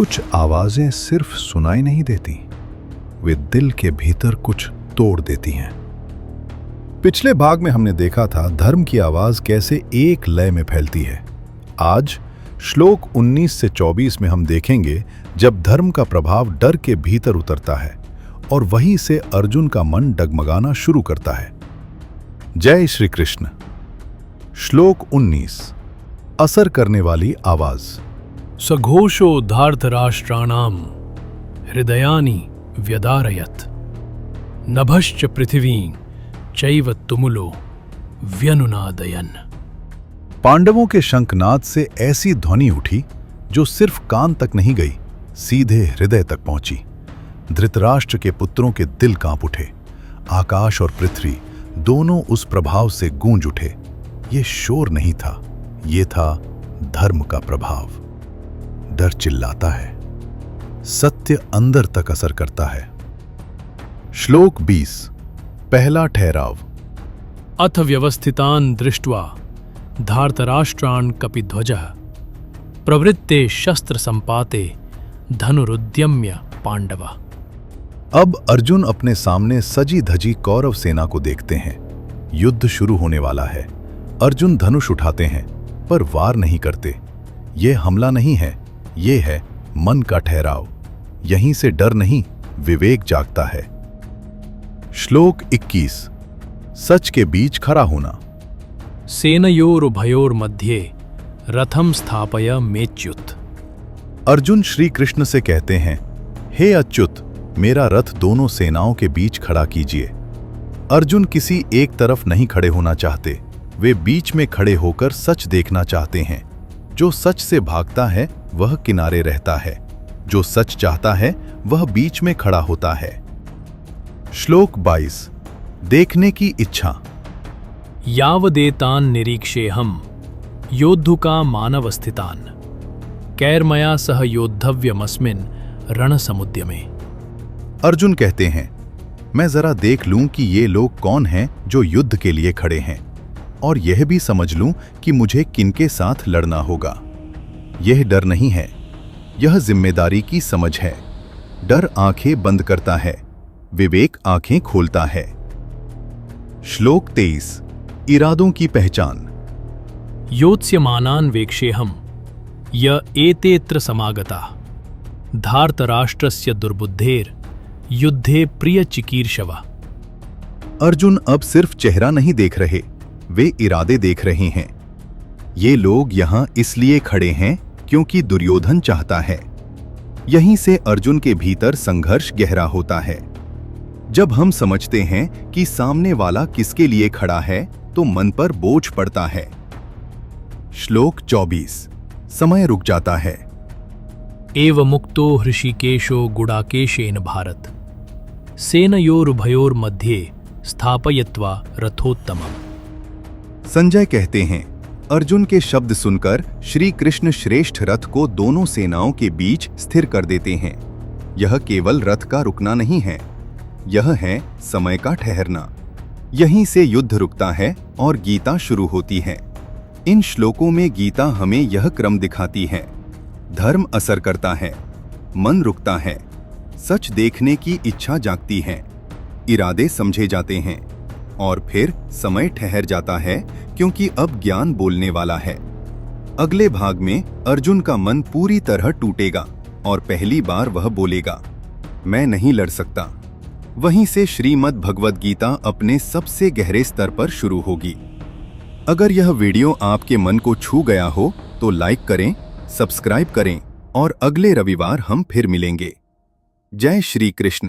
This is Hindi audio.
कुछ आवाजें सिर्फ सुनाई नहीं देती, वे दिल के भीतर कुछ तोड़ देती हैं। पिछले भाग में हमने देखा था धर्म की आवाज कैसे एक लय में फैलती है। आज श्लोक 19 से 24 में हम देखेंगे जब धर्म का प्रभाव डर के भीतर उतरता है और वहीं से अर्जुन का मन डगमगाना शुरू करता है। जय श्री कृष्ण। श्लोक 19। असर करने वाली आवाज। सघोषो धार्तराष्ट्राणाम हृदयानि व्यदारयत् नभश्च पृथिवी चैव तुमुलो व्यनुनादयन्। पांडवों के शंखनाद से ऐसी ध्वनि उठी जो सिर्फ कान तक नहीं गई, सीधे हृदय तक पहुंची। धृतराष्ट्र के पुत्रों के दिल कांप उठे। आकाश और पृथ्वी दोनों उस प्रभाव से गूंज उठे। ये शोर नहीं था, ये था धर्म का प्रभाव। डर चिल्लाता है, सत्य अंदर तक असर करता है। श्लोक 20। पहला ठहराव। अथ व्यवस्थितान् दृष्ट्वा धार्तराष्ट्रान् कपिध्वजः प्रवृत्ते शस्त्र संपाते धनुरुद्यम्य पांडवा। अब अर्जुन अपने सामने सजी धजी कौरव सेना को देखते हैं। युद्ध शुरू होने वाला है। अर्जुन धनुष उठाते हैं पर वार नहीं करते। यह हमला नहीं है, यह है मन का ठहराव। यहीं से डर नहीं, विवेक जागता है। श्लोक 21। सच के बीच खड़ा होना। सेनयोरुभयोर्मध्ये रथम स्थापय मेच्युत। अर्जुन श्री कृष्ण से कहते हैं, हे अच्युत, मेरा रथ दोनों सेनाओं के बीच खड़ा कीजिए। अर्जुन किसी एक तरफ नहीं खड़े होना चाहते, वे बीच में खड़े होकर सच देखना चाहते हैं। जो सच से भागता है वह किनारे रहता है, जो सच चाहता है वह बीच में खड़ा होता है। श्लोक 22। देखने की इच्छा। यावदेतान् निरीक्षेऽहं योद्धुका मानवस्थितान् कैर्मया सह योद्धव्यमस्मिन् रणसमुद्यमे। अर्जुन कहते हैं, मैं जरा देख लूं कि ये लोग कौन हैं जो युद्ध के लिए खड़े हैं, और यह भी समझ लूं कि मुझे किनके साथ लड़ना होगा। यह डर नहीं है, यह जिम्मेदारी की समझ है। डर आंखें बंद करता है, विवेक आंखें खोलता है। श्लोक 23। इरादों की पहचान। योत्स्यमानान् वेक्षेऽहं य एतेऽत्र समागताः धार्तराष्ट्रस्य दुर्बुद्धेर युद्धे प्रिय चिकीर्षवा। अर्जुन अब सिर्फ चेहरा नहीं देख रहे, वे इरादे देख रहे हैं। ये लोग यहां इसलिए खड़े हैं क्योंकि दुर्योधन चाहता है। यहीं से अर्जुन के भीतर संघर्ष गहरा होता है। जब हम समझते हैं कि सामने वाला किसके लिए खड़ा है तो मन पर बोझ पड़ता है। श्लोक 24। समय रुक जाता है। एव मुक्तो हृषिकेशो गुडाकेशेन भारत सेनयोरुभयोर्मध्ये स्थापयित्वा रथोत्तमम्। संजय कहते हैं, अर्जुन के शब्द सुनकर श्री कृष्ण श्रेष्ठ रथ को दोनों सेनाओं के बीच स्थिर कर देते हैं। यह केवल रथ का रुकना नहीं है, यह है समय का ठहरना। यहीं से युद्ध रुकता है और गीता शुरू होती है। इन श्लोकों में गीता हमें यह क्रम दिखाती है। धर्म असर करता है, मन रुकता है, सच देखने की इच्छा जागती है, इरादे समझे जाते हैं, और फिर समय ठहर जाता है क्योंकि अब ज्ञान बोलने वाला है। अगले भाग में अर्जुन का मन पूरी तरह टूटेगा और पहली बार वह बोलेगा, मैं नहीं लड़ सकता। वहीं से श्रीमद् भगवद गीता अपने सबसे गहरे स्तर पर शुरू होगी। अगर यह वीडियो आपके मन को छू गया हो तो लाइक करें, सब्सक्राइब करें और अगले रविवार हम फिर मिलेंगे। जय श्री कृष्ण।